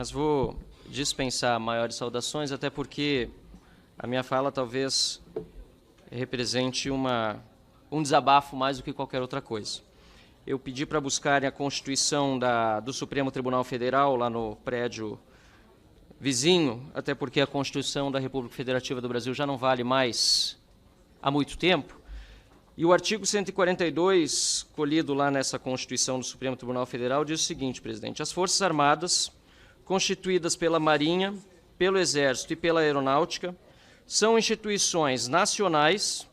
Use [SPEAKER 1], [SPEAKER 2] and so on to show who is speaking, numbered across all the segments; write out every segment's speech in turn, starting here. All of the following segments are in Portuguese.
[SPEAKER 1] Mas vou dispensar maiores saudações, até porque a minha fala talvez represente um desabafo mais do que qualquer outra coisa. Eu pedi para buscarem a Constituição do Supremo Tribunal Federal, lá no prédio vizinho, até porque a Constituição da República Federativa do Brasil já não vale mais há muito tempo. E o artigo 142, colhido lá nessa Constituição do Supremo Tribunal Federal, diz o seguinte, presidente: as Forças Armadas, constituídas pela Marinha, pelo Exército e pela Aeronáutica, são instituições nacionais,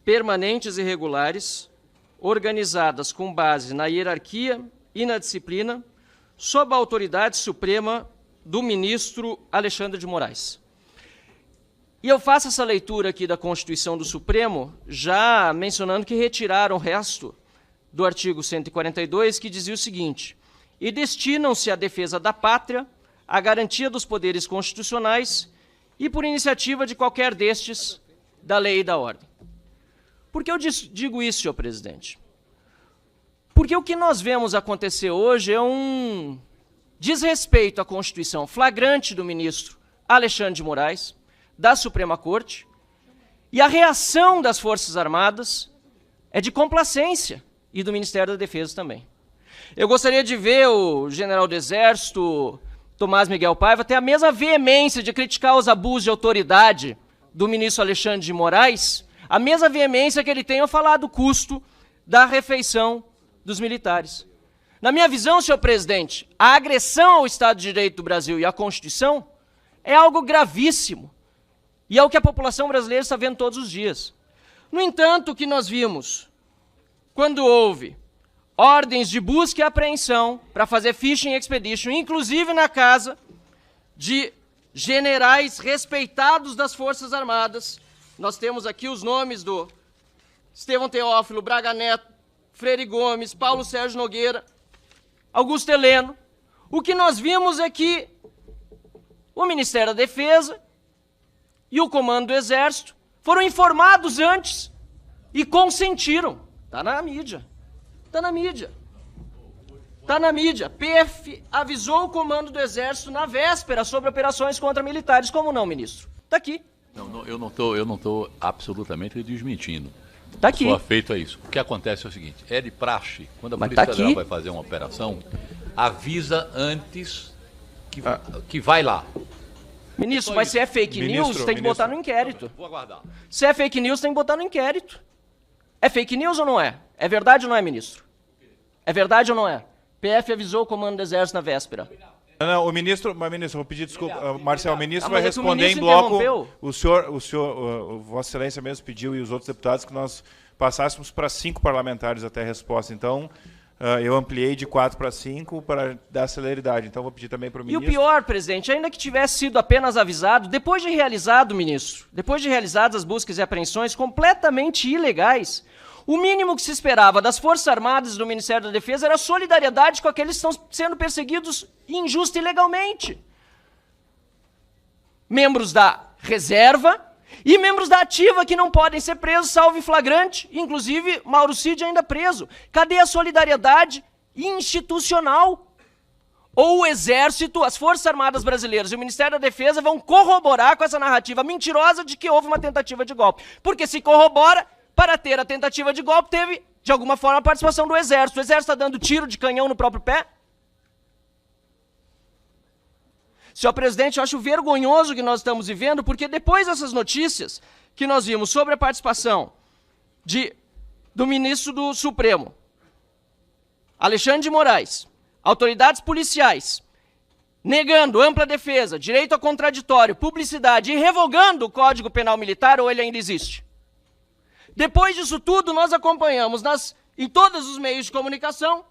[SPEAKER 1] permanentes e regulares, organizadas com base na hierarquia e na disciplina, sob a autoridade suprema do ministro Alexandre de Moraes. E eu faço essa leitura aqui da Constituição do Supremo, já mencionando que retiraram o resto do artigo 142, que dizia o seguinte: e destinam-se à defesa da pátria, à garantia dos poderes constitucionais e, por iniciativa de qualquer destes, da lei e da ordem. Por que eu digo isso, senhor presidente? Porque o que nós vemos acontecer hoje é um desrespeito à Constituição flagrante do ministro Alexandre de Moraes, da Suprema Corte, e a reação das Forças Armadas é de complacência, e do Ministério da Defesa também. Eu gostaria de ver o general do Exército, Tomás Miguel Paiva, ter a mesma veemência de criticar os abusos de autoridade do ministro Alexandre de Moraes, a mesma veemência que ele tem ao falar do custo da refeição dos militares. Na minha visão, senhor presidente, a agressão ao Estado de Direito do Brasil e à Constituição é algo gravíssimo, e é o que a população brasileira está vendo todos os dias. No entanto, o que nós vimos quando houve ordens de busca e apreensão para fazer fishing expedition, inclusive na casa de generais respeitados das Forças Armadas. Nós temos aqui os nomes do Estevão Teófilo, Braga Neto, Freire Gomes, Paulo Sérgio Nogueira, Augusto Heleno. O que nós vimos é que o Ministério da Defesa e o Comando do Exército foram informados antes e consentiram. Está na mídia. Está na mídia. Está na mídia. PF avisou o Comando do Exército na véspera sobre operações contra militares. Como não, ministro? Está aqui.
[SPEAKER 2] Não, eu não estou absolutamente desmentindo.
[SPEAKER 1] Está aqui.
[SPEAKER 2] Só feito é isso. O que acontece é o seguinte: é de praxe, quando a Polícia Federal vai fazer uma operação, avisa antes que vai lá.
[SPEAKER 1] Ministro, mas se é fake news, tem que botar no inquérito.
[SPEAKER 2] Vou aguardar.
[SPEAKER 1] Se é fake news, tem que botar no inquérito. É fake news ou não é? É verdade ou não é, ministro? É verdade ou não é? PF avisou o Comando do Exército na véspera.
[SPEAKER 3] Não, o ministro, mas ministro, vou pedir desculpa, Marcel, o ministro vai
[SPEAKER 1] mas é que o
[SPEAKER 3] responder
[SPEAKER 1] ministro
[SPEAKER 3] em bloco.
[SPEAKER 1] interrompeu.
[SPEAKER 3] Vossa Excelência mesmo pediu, e os outros deputados, que nós passássemos para 5 parlamentares até a resposta. Então, eu ampliei de 4 para 5 para dar celeridade. Então, vou pedir também para o ministro.
[SPEAKER 1] E o pior, presidente, ainda que tivesse sido apenas avisado, depois de realizado, ministro, depois de realizadas as buscas e apreensões completamente ilegais, o mínimo que se esperava das Forças Armadas e do Ministério da Defesa era solidariedade com aqueles que estão sendo perseguidos injusta e ilegalmente. Membros da reserva e membros da ativa que não podem ser presos, salvo em flagrante, inclusive Mauro Cid ainda preso. Cadê a solidariedade institucional? Ou o Exército, as Forças Armadas Brasileiras e o Ministério da Defesa vão corroborar com essa narrativa mentirosa de que houve uma tentativa de golpe. Porque se corrobora, para ter a tentativa de golpe, teve, de alguma forma, a participação do Exército. O Exército está dando tiro de canhão no próprio pé? Senhor presidente, eu acho vergonhoso o que nós estamos vivendo, porque depois dessas notícias que nós vimos sobre a participação do ministro do Supremo, Alexandre de Moraes, autoridades policiais, negando ampla defesa, direito a contraditório, publicidade e revogando o Código Penal Militar, ou ele ainda existe? Depois disso tudo, nós acompanhamos em todos os meios de comunicação,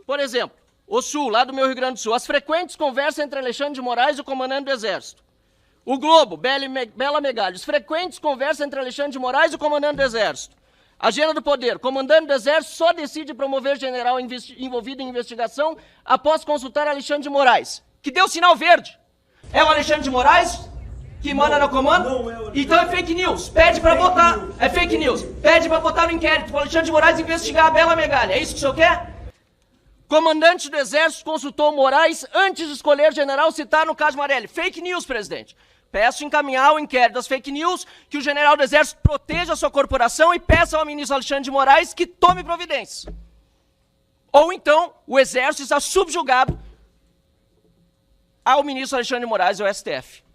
[SPEAKER 1] por exemplo, o Sul, lá do meu Rio Grande do Sul, as frequentes conversas entre Alexandre de Moraes e o comandante do Exército. O Globo, Bela Megalhos, frequentes conversas entre Alexandre de Moraes e o comandante do Exército. Agenda do Poder, comandante do Exército só decide promover general envolvido em investigação após consultar Alexandre de Moraes, que deu sinal verde. É o Alexandre de Moraes que manda no comando? Então é fake news. Pede para botar. É fake news. Pede para botar no inquérito. O Alexandre de Moraes investigar a Bela Megalha. É isso que o senhor quer? Comandante do Exército consultou Moraes antes de escolher general citar no caso Marelli. Fake news, presidente. Peço encaminhar o inquérito das fake news, que o general do Exército proteja a sua corporação e peça ao ministro Alexandre de Moraes que tome providências. Ou então, o Exército está subjugado ao ministro Alexandre de Moraes e ao STF.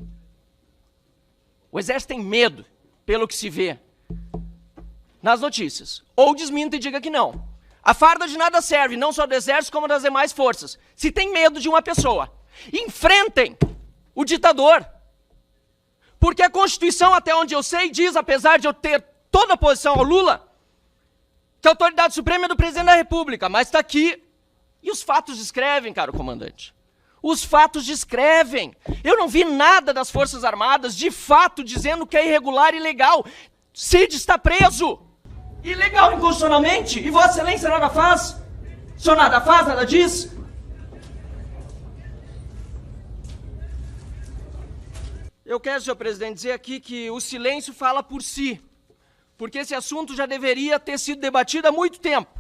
[SPEAKER 1] O Exército tem medo, pelo que se vê nas notícias. Ou desminta e diga que não. A farda de nada serve, não só do Exército, como das demais forças. Se tem medo de uma pessoa, enfrentem o ditador. Porque a Constituição, até onde eu sei, diz, apesar de eu ter toda a oposição ao Lula, que a autoridade suprema é do presidente da República, mas está aqui. E os fatos descrevem, caro comandante. Os fatos descrevem. Eu não vi nada das Forças Armadas, de fato, dizendo que é irregular e ilegal. Cid está preso. Ilegal inconstitucionalmente. E Vossa Excelência nada faz. O senhor nada faz, nada diz. Eu quero, senhor presidente, dizer aqui que o silêncio fala por si. Porque esse assunto já deveria ter sido debatido há muito tempo.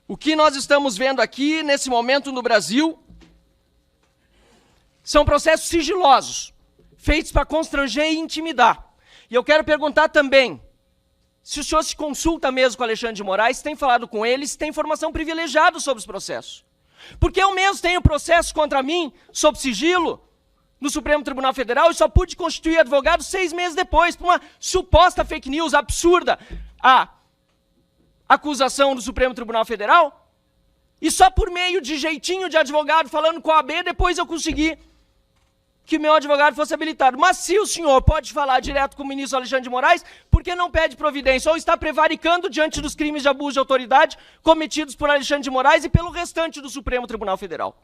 [SPEAKER 1] O que nós estamos vendo aqui, nesse momento no Brasil, são processos sigilosos, feitos para constranger e intimidar. E eu quero perguntar também, se o senhor se consulta mesmo com Alexandre de Moraes, tem falado com ele, se tem informação privilegiada sobre os processos. Porque eu mesmo tenho processo contra mim, sob sigilo, no Supremo Tribunal Federal, e só pude constituir advogado 6 meses depois, por uma suposta fake news absurda, a acusação do Supremo Tribunal Federal, e só por meio de jeitinho de advogado falando com a OAB, depois eu consegui que meu advogado fosse habilitado. Mas se o senhor pode falar direto com o ministro Alexandre de Moraes, por que não pede providência? Ou está prevaricando diante dos crimes de abuso de autoridade cometidos por Alexandre de Moraes e pelo restante do Supremo Tribunal Federal?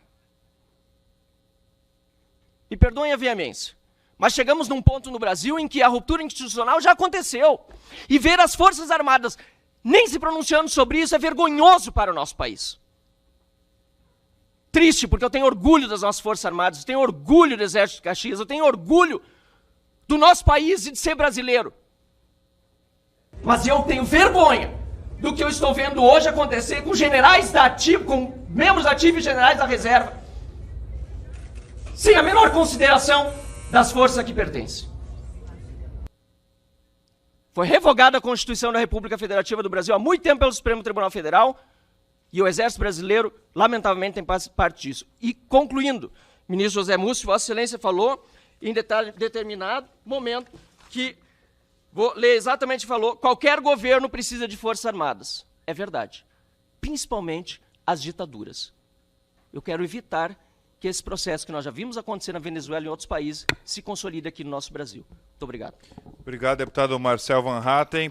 [SPEAKER 1] E perdoem a veemência, mas chegamos num ponto no Brasil em que a ruptura institucional já aconteceu. E ver as Forças Armadas nem se pronunciando sobre isso é vergonhoso para o nosso país. Triste, porque eu tenho orgulho das nossas Forças Armadas, eu tenho orgulho do Exército de Caxias, eu tenho orgulho do nosso país e de ser brasileiro. Mas eu tenho vergonha do que eu estou vendo hoje acontecer com generais da ativa, com membros da ativa e generais da reserva, sem a menor consideração das forças a que pertencem. Foi revogada a Constituição da República Federativa do Brasil há muito tempo pelo Supremo Tribunal Federal, e o Exército Brasileiro, lamentavelmente, tem parte disso. E, concluindo, ministro José Múcio, Vossa Excelência falou, em determinado momento, que, vou ler exatamente, falou, qualquer governo precisa de forças armadas. É verdade. Principalmente as ditaduras. Eu quero evitar que esse processo que nós já vimos acontecer na Venezuela e em outros países se consolide aqui no nosso Brasil. Muito obrigado.
[SPEAKER 3] Obrigado, deputado Marcel Van Hatten.